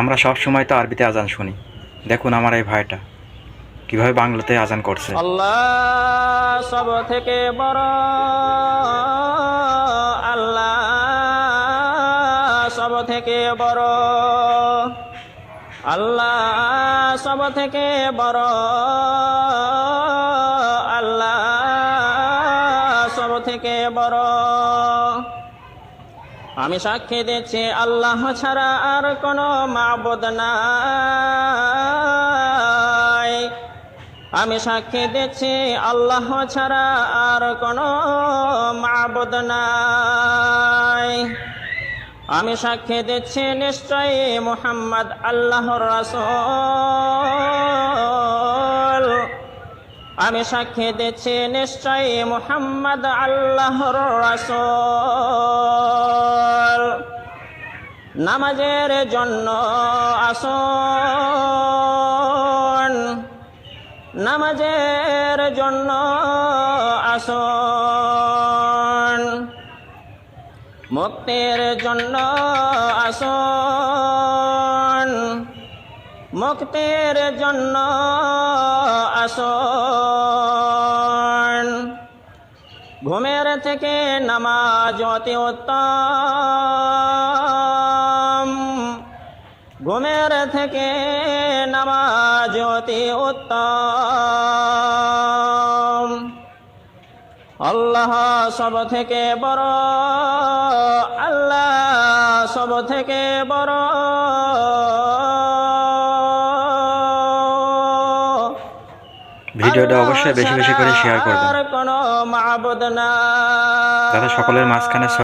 আমরা সব সময় তো আরবিতে আজান শুনি, দেখুন আমার এই ভাইটা কিভাবে বাংলাতে আজান করছে। আল্লাহ সব থেকে বড়, আল্লাহ সব থেকে বড়, আল্লাহ সব থেকে বড়, আল্লাহ সব থেকে বড়। আমি সাক্ষী দিচ্ছি আল্লাহ ছাড়া আর কোনো মাবুদ নাই। আমি সাক্ষী দিচ্ছি আল্লাহ ছাড়া আর কোনো মাবুদ নাই। আমি সাক্ষী দিচ্ছি নিশ্চয়ই মুহাম্মদ আল্লাহর রাসূল। আমি সাক্ষী দিচ্ছি নিশ্চয়ই মুহাম্মদ আল্লাহর রাসূল। নামাজের জন্য আসুন, নামাজের জন্য আসুন, মুক্তির জন্য আসুন, মুক্তির জন্য আসুন। ঘুমের থেকে নামাজ অতি উত্তম, ঘুমের থেকে নামাজ অতি উত্তম। আল্লাহ সব থেকে বড়, আল্লাহ সব থেকে বড়। ভিডিওটা অবশ্যই বেশি বেশি করে শেয়ার করবেন, কোনো মাবুদ নাই। যাতে সকলের মাঝখানে